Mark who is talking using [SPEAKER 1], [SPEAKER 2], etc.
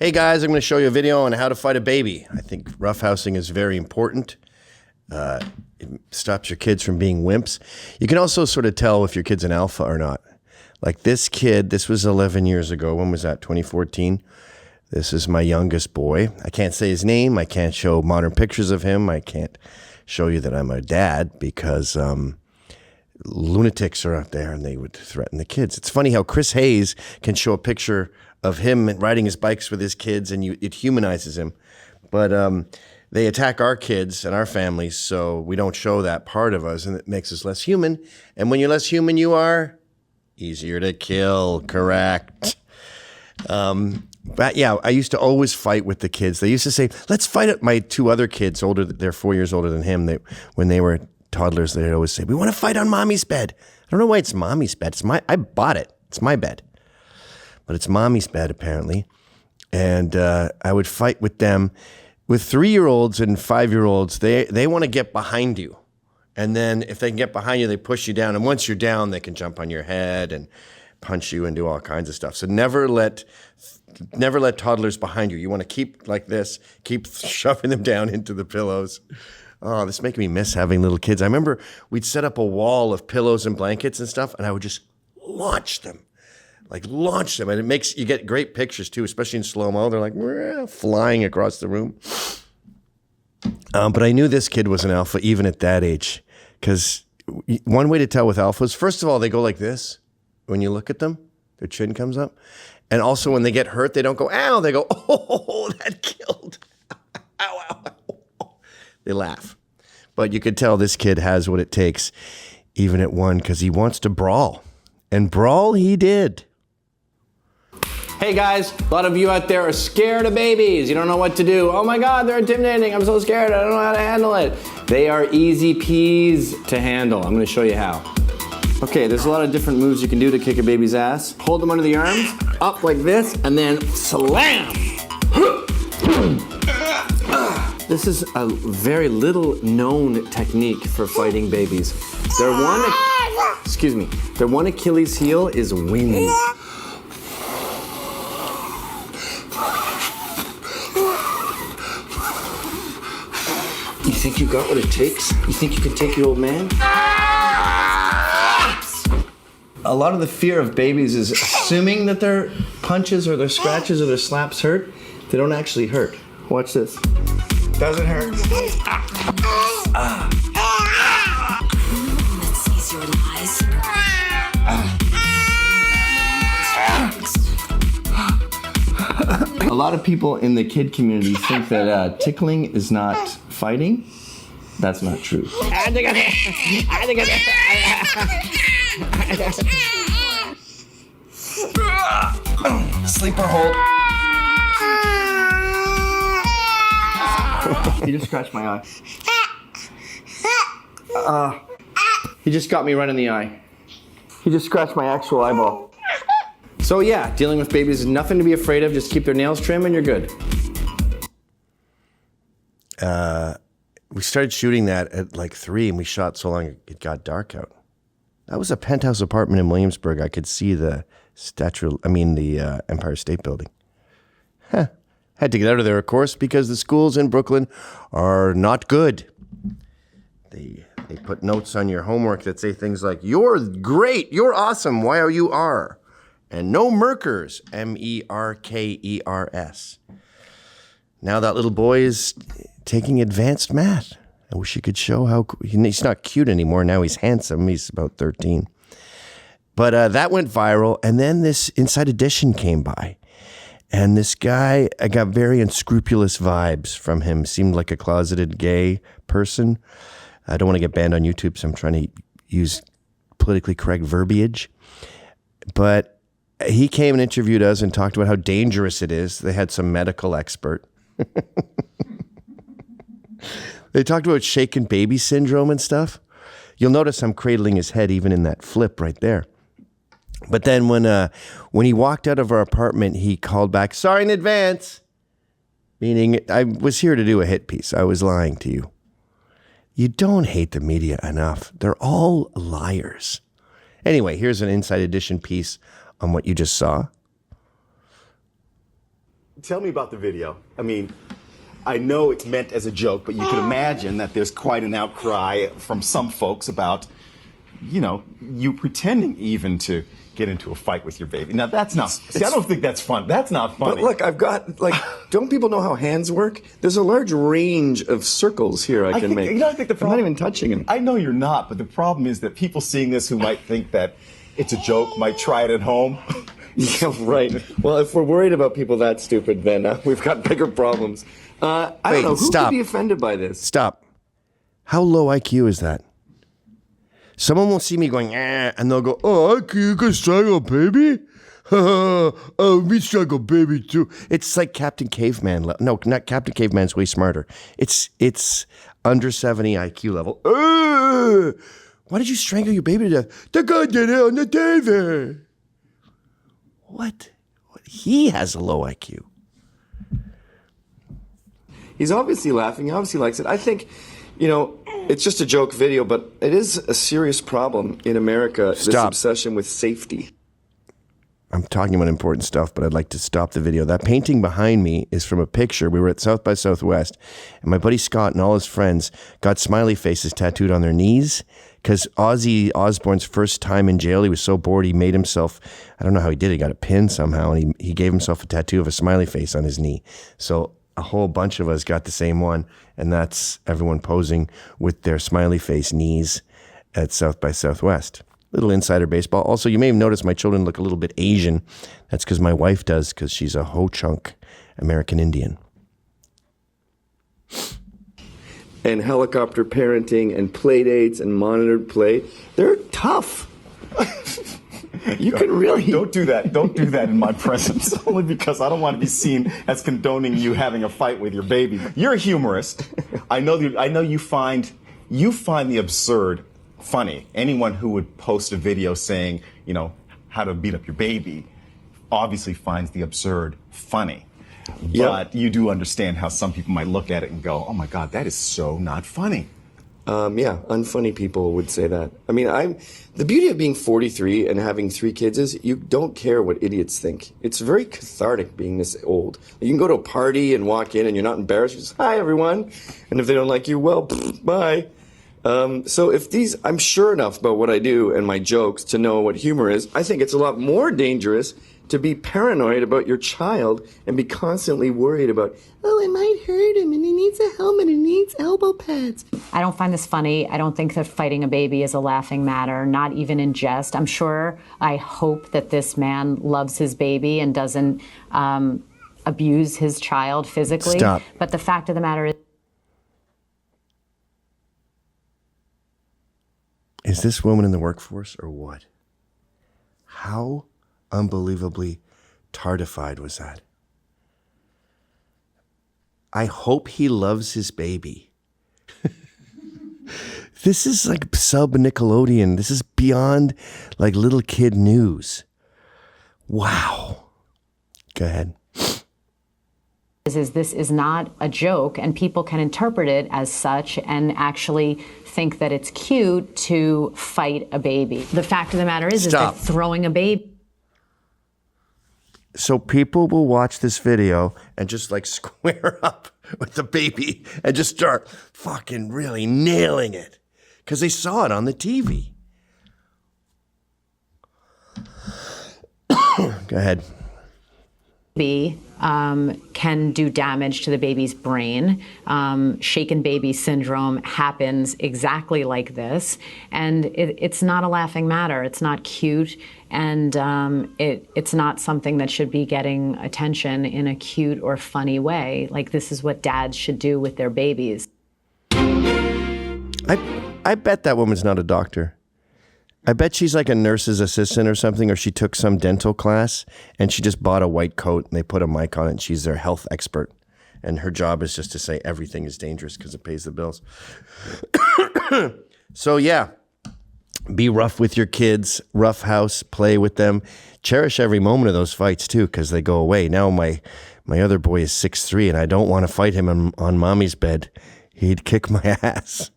[SPEAKER 1] Hey guys, I'm going to show you a video on how to fight a baby. I think roughhousing is very important. It stops your kids from being wimps. You can also sort of tell if your kid's an alpha or not. Like this kid, this was 11 years ago. When was that? 2014. This is my youngest boy. I can't say his name. I can't show modern pictures of him. I can't show you that I'm a dad because lunatics are out there and they would threaten the kids. It's funny how Chris Hayes can show a picture of him riding his bikes with his kids and it humanizes him. But they attack our kids and our families, so we don't show that part of us, and it makes us less human. And when you're less human, you are easier to kill, correct? But yeah, I used to always fight with the kids. They used to say, let's fight it. My two other kids, they're 4 years older than him. When they were toddlers, they'd always say, we want to fight on mommy's bed. I don't know why it's mommy's bed. I bought it. It's my bed. But it's mommy's bed, apparently. And I would fight with them. With 3-year-olds and 5-year-olds, they want to get behind you. And then if they can get behind you, they push you down. And once you're down, they can jump on your head and punch you and do all kinds of stuff. So never let toddlers behind you. You want to keep like this, keep shoving them down into the pillows. Oh, this is making me miss having little kids. I remember we'd set up a wall of pillows and blankets and stuff, and I would just launch them. And it makes, you get great pictures too, especially in slow-mo. They're like flying across the room. But I knew this kid was an alpha even at that age, because one way to tell with alphas, first of all, they go like this. When you look at them, their chin comes up. And also when they get hurt, they don't go, ow, they go, oh, that killed. Ow, ow, ow. They laugh. But you could tell this kid has what it takes, even at 1, because he wants to brawl. And brawl he did.
[SPEAKER 2] Hey guys, a lot of you out there are scared of babies. You don't know what to do. Oh my God, they're intimidating. I'm so scared. I don't know how to handle it. They are easy peas to handle. I'm gonna show you how. Okay, there's a lot of different moves you can do to kick a baby's ass. Hold them under the arms, up like this, and then slam. This is a very little known technique for fighting babies. Their one Achilles heel is wind. You think you got what it takes? You think you can take your old man? A lot of the fear of babies is assuming that their punches or their scratches or their slaps hurt. They don't actually hurt. Watch this. Doesn't hurt. A lot of people in the kid community think that tickling is not fighting. That's not true. Sleeper hold. He just scratched my eye. He just got me right in the eye. He just scratched my actual eyeball. So yeah, dealing with babies is nothing to be afraid of. Just keep their nails trim and you're good.
[SPEAKER 1] We started shooting that at like 3, and we shot so long it got dark out. That was a penthouse apartment in Williamsburg. I could see the Empire State Building. Had to get out of there, of course, because the schools in Brooklyn are not good. They put notes on your homework that say things like, you're great, you're awesome, Y-O-U-R. And no Merkers, M-E-R-K-E-R-S. Now that little boy is taking advanced math. I wish you could show how, he's not cute anymore. Now he's handsome. He's about 13. But that went viral. And then this Inside Edition came by. And this guy, I got very unscrupulous vibes from him. Seemed like a closeted gay person. I don't want to get banned on YouTube, so I'm trying to use politically correct verbiage. But he came and interviewed us and talked about how dangerous it is. They had some medical expert. They talked about shaken baby syndrome and stuff. You'll notice I'm cradling his head even in that flip right there. But then when he walked out of our apartment, he called back, sorry in advance, meaning I was here to do a hit piece. I was lying to you. You don't hate the media enough. They're all liars. Anyway, here's an Inside Edition piece on what you just saw.
[SPEAKER 3] tell me about the video. I mean, I know it's meant as a joke, but you can imagine that there's quite an outcry from some folks about, you know, you pretending even to get into a fight with your baby. Now, that's not, see, I don't think that's fun. That's not funny.
[SPEAKER 4] But look, I've got, like, don't people know how hands work? There's a large range of circles here I can make.
[SPEAKER 3] You know, I think the problem,
[SPEAKER 4] I'm not even touching him.
[SPEAKER 3] I know you're not, but the problem is that people seeing this who might think that it's a joke might try it at home.
[SPEAKER 4] Yeah, right. Well, if we're worried about people that stupid, then we've got bigger problems. I don't know. Who
[SPEAKER 1] stop.
[SPEAKER 4] could be offended by this?
[SPEAKER 1] Stop. How low IQ is that? Someone will see me going, and they'll go, oh, IQ, you can strangle baby? Oh, we strangle baby too. It's like Captain Caveman. No, not Captain Caveman's way smarter. It's under 70 IQ level. Why did you strangle your baby to death? The guy did it on the TV. What? He has a low IQ.
[SPEAKER 4] He's obviously laughing. He obviously likes it. I think, you know, it's just a joke video, but it is a serious problem in America, this obsession with safety.
[SPEAKER 1] I'm talking about important stuff, but I'd like to stop the video. That painting behind me is from a picture. We were at South by Southwest, and my buddy Scott and all his friends got smiley faces tattooed on their knees because Ozzy Osbourne's first time in jail, he was so bored he made himself, I don't know how he did it, he got a pin somehow, and he gave himself a tattoo of a smiley face on his knee. So a whole bunch of us got the same one, and that's everyone posing with their smiley face knees at South by Southwest. Little insider baseball. Also, you may have noticed my children look a little bit Asian. That's because my wife does, because she's a Ho-Chunk American Indian.
[SPEAKER 4] And helicopter parenting and play dates and monitored play, they're tough. You can really...
[SPEAKER 3] Don't do that. Don't do that in my presence. Only because I don't want to be seen as condoning you having a fight with your baby. You're a humorist. I know you find the absurd funny. Anyone who would post a video saying, you know, how to beat up your baby obviously finds the absurd funny. But you do understand how some people might look at it and go, oh my God, that is so not funny.
[SPEAKER 4] Yeah, unfunny people would say that. I mean, the beauty of being 43 and having 3 kids is you don't care what idiots think. It's very cathartic being this old. You can go to a party and walk in and you're not embarrassed. You just, hi, everyone. And if they don't like you, well, bye. So if I'm sure enough about what I do and my jokes to know what humor is, I think it's a lot more dangerous to be paranoid about your child and be constantly worried about, oh, it might hurt him and he needs a helmet and he needs elbow pads.
[SPEAKER 5] I don't find this funny. I don't think that fighting a baby is a laughing matter, not even in jest. I'm sure, I hope that this man loves his baby and doesn't abuse his child physically.
[SPEAKER 1] Stop.
[SPEAKER 5] But the fact of the matter
[SPEAKER 1] Is this woman in the workforce or what? How unbelievably tardified was that? I hope he loves his baby. This is like sub Nickelodeon. This is beyond like little kid news. Wow. Go ahead.
[SPEAKER 5] is this is not a joke, and people can interpret it as such and actually think that it's cute to fight a baby. The fact of the matter is that throwing a baby.
[SPEAKER 1] So people will watch this video and just like square up with the baby and just start fucking really nailing it because they saw it on the TV. Go ahead.
[SPEAKER 5] Can do damage to the baby's brain. Shaken baby syndrome happens exactly like this, and it's not a laughing matter. It's not cute, and it's not something that should be getting attention in a cute or funny way. Like, this is what dads should do with their babies.
[SPEAKER 1] I bet that woman's not a doctor. I bet she's like a nurse's assistant or something, or she took some dental class and she just bought a white coat and they put a mic on it and she's their health expert. And her job is just to say everything is dangerous because it pays the bills. So yeah, be rough with your kids, rough house, play with them. Cherish every moment of those fights too, because they go away. Now my other boy is 6'3", and I don't want to fight him on mommy's bed. He'd kick my ass.